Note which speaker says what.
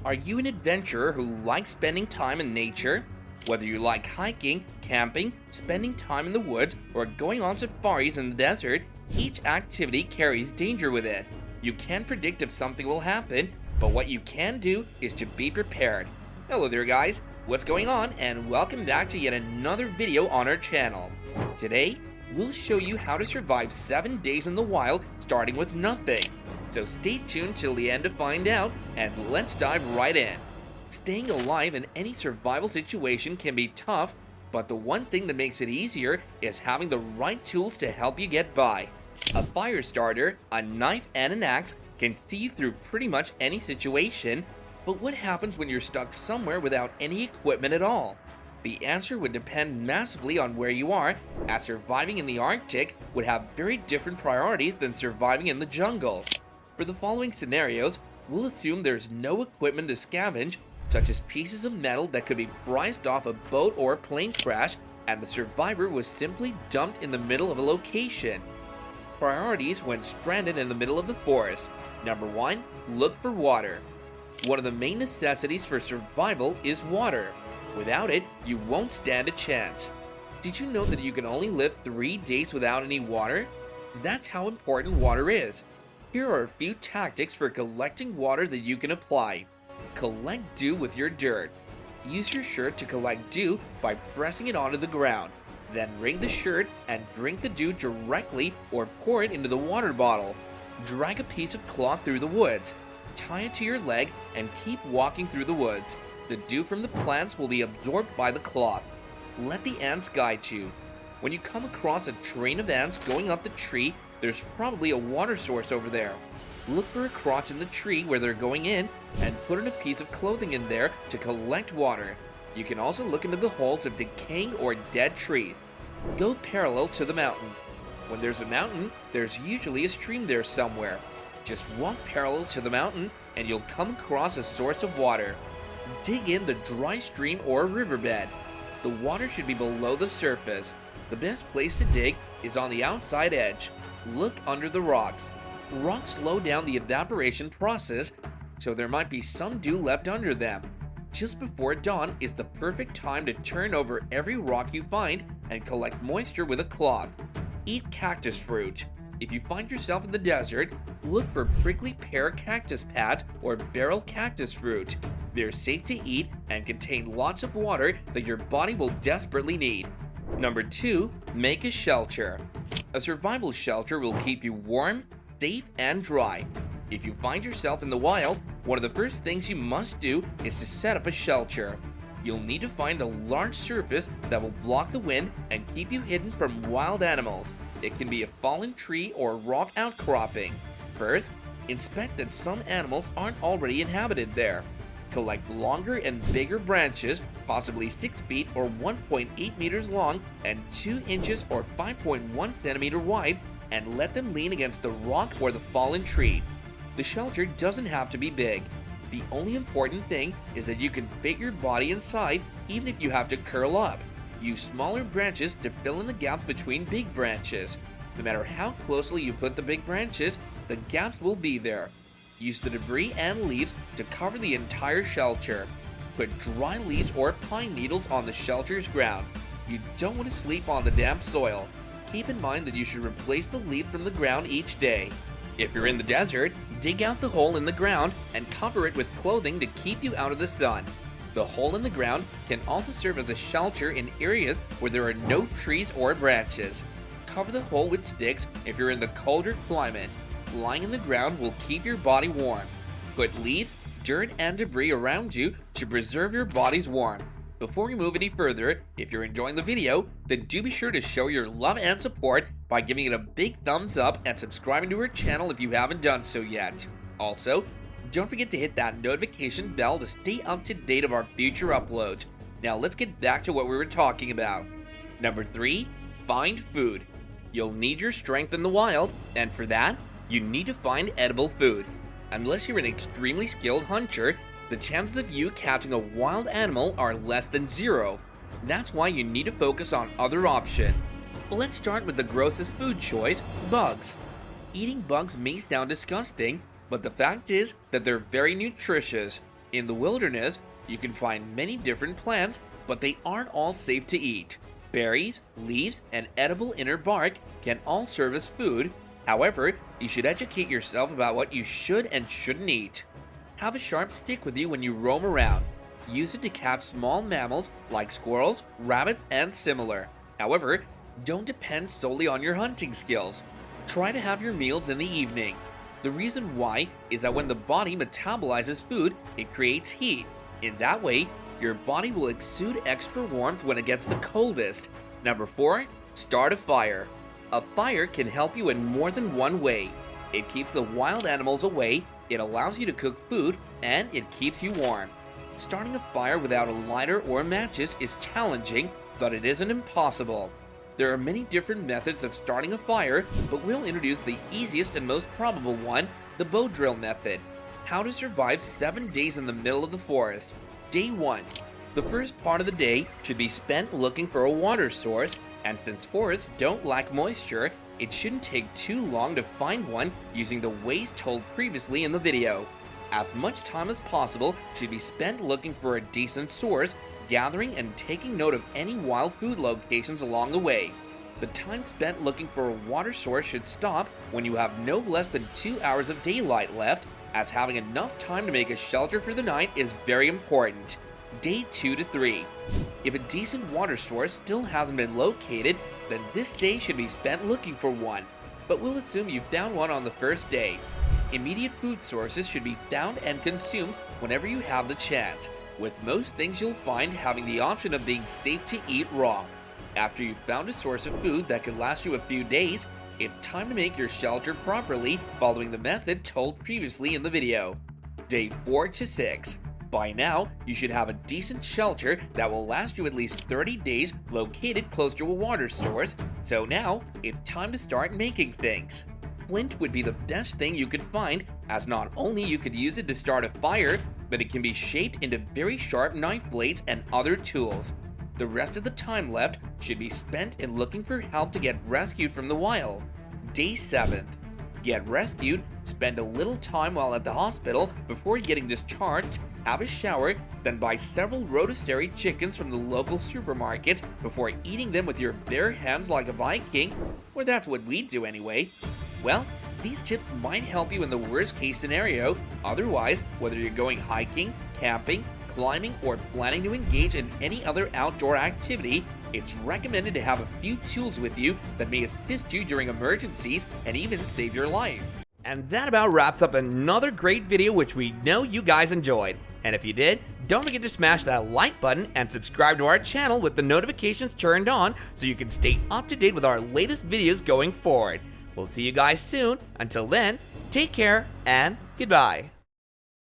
Speaker 1: Are you an adventurer who likes spending time in nature? Whether you like hiking, camping, spending time in the woods, or going on safaris in the desert, each activity carries danger with it. You can't predict if something will happen, but what you can do is to be prepared. Hello there guys, what's going on, and welcome back to yet another video on our channel. Today, we'll show you how to survive 7 days in the wild starting with nothing. So stay tuned till the end to find out, and let's dive right in. Staying alive in any survival situation can be tough, but the one thing that makes it easier is having the right tools to help you get by. A fire starter, a knife, and an axe can see you through pretty much any situation, but what happens when you're stuck somewhere without any equipment at all? The answer would depend massively on where you are, as surviving in the Arctic would have very different priorities than surviving in the jungle. For the following scenarios, we'll assume there's no equipment to scavenge, such as pieces of metal that could be prized off a boat or plane crash, and the survivor was simply dumped in the middle of a location. Priorities when stranded in the middle of the forest. Number 1, look for water. One of the main necessities for survival is water. Without it, you won't stand a chance. Did you know that you can only live 3 days without any water? That's how important water is. Here are a few tactics for collecting water that you can apply. Collect dew with your dirt. Use your shirt to collect dew by pressing it onto the ground. Then wring the shirt and drink the dew directly or pour it into the water bottle. Drag a piece of cloth through the woods. Tie it to your leg and keep walking through the woods. The dew from the plants will be absorbed by the cloth. Let the ants guide you. When you come across a train of ants going up the tree, there's probably a water source over there. Look for a crotch in the tree where they're going in and put in a piece of clothing in there to collect water. You can also look into the holes of decaying or dead trees. Go parallel to the mountain. When there's a mountain, there's usually a stream there somewhere. Just walk parallel to the mountain and you'll come across a source of water. Dig in the dry stream or riverbed. The water should be below the surface. The best place to dig is on the outside edge. Look under the rocks. Rocks slow down the evaporation process, so there might be some dew left under them. Just before dawn is the perfect time to turn over every rock you find and collect moisture with a cloth. Eat cactus fruit. If you find yourself in the desert, look for prickly pear cactus pads or barrel cactus fruit. They're safe to eat and contain lots of water that your body will desperately need. Number 2, make a shelter. A survival shelter will keep you warm, safe, and dry. If you find yourself in the wild, one of the first things you must do is to set up a shelter. You'll need to find a large surface that will block the wind and keep you hidden from wild animals. It can be a fallen tree or rock outcropping. First, inspect that some animals aren't already inhabited there. Collect longer and bigger branches, possibly 6 feet or 1.8 meters long and 2 inches or 5.1 centimeter wide, and let them lean against the rock or the fallen tree. The shelter doesn't have to be big. The only important thing is that you can fit your body inside even if you have to curl up. Use smaller branches to fill in the gaps between big branches. No matter how closely you put the big branches, the gaps will be there. Use the debris and leaves to cover the entire shelter. Put dry leaves or pine needles on the shelter's ground. You don't want to sleep on the damp soil. Keep in mind that you should replace the leaves from the ground each day. If you're in the desert, dig out the hole in the ground and cover it with clothing to keep you out of the sun. The hole in the ground can also serve as a shelter in areas where there are no trees or branches. Cover the hole with sticks if you're in the colder climate. Lying in the ground will keep your body warm. Put leaves, dirt, and debris around you to preserve your body's warmth. Before we move any further, if you're enjoying the video, then do be sure to show your love and support by giving it a big thumbs up and subscribing to our channel if you haven't done so yet. Also, don't forget to hit that notification bell to stay up to date of our future uploads. Now let's get back to what we were talking about. Number 3, find food. You'll need your strength in the wild, and for that, you need to find edible food. Unless you're an extremely skilled hunter, the chances of you catching a wild animal are less than 0. That's why you need to focus on other options. Let's start with the grossest food choice, bugs. Eating bugs may sound disgusting, but the fact is that they're very nutritious. In the wilderness, you can find many different plants, but they aren't all safe to eat. Berries, leaves, and edible inner bark can all serve as food. However, you should educate yourself about what you should and shouldn't eat. Have a sharp stick with you when you roam around. Use it to catch small mammals like squirrels, rabbits, and similar. However, don't depend solely on your hunting skills. Try to have your meals in the evening. The reason why is that when the body metabolizes food, it creates heat. In that way, your body will exude extra warmth when it gets the coldest. Number 4, start a fire. A fire can help you in more than one way. It keeps the wild animals away, it allows you to cook food, and it keeps you warm. Starting a fire without a lighter or matches is challenging, but it isn't impossible. There are many different methods of starting a fire, but we'll introduce the easiest and most probable one, the bow drill method. How to survive 7 days in the middle of the forest. Day 1. The first part of the day should be spent looking for a water source, and since forests don't lack moisture, it shouldn't take too long to find one using the ways told previously in the video. As much time as possible should be spent looking for a decent source, gathering and taking note of any wild food locations along the way. The time spent looking for a water source should stop when you have no less than 2 hours of daylight left, as having enough time to make a shelter for the night is very important. Day 2 to 3. If a decent water source still hasn't been located, then this day should be spent looking for one, but we'll assume you found one on the first day. Immediate food sources should be found and consumed whenever you have the chance, with most things you'll find having the option of being safe to eat raw. After you've found a source of food that could last you a few days, it's time to make your shelter properly following the method told previously in the video. Day 4 to 6. By now, you should have a decent shelter that will last you at least 30 days located close to a water source, so now it's time to start making things. Flint would be the best thing you could find, as not only you could use it to start a fire, but it can be shaped into very sharp knife blades and other tools. The rest of the time left should be spent in looking for help to get rescued from the wild. Day 7th. Get rescued, spend a little time while at the hospital before getting discharged, have a shower, then buy several rotisserie chickens from the local supermarkets before eating them with your bare hands like a Viking, or that's what we do anyway. Well, these tips might help you in the worst case scenario. Otherwise, whether you're going hiking, camping, climbing, or planning to engage in any other outdoor activity, it's recommended to have a few tools with you that may assist you during emergencies and even save your life. And that about wraps up another great video which we know you guys enjoyed. And if you did, don't forget to smash that like button and subscribe to our channel with the notifications turned on so you can stay up to date with our latest videos going forward. We'll see you guys soon. Until then, take care and goodbye.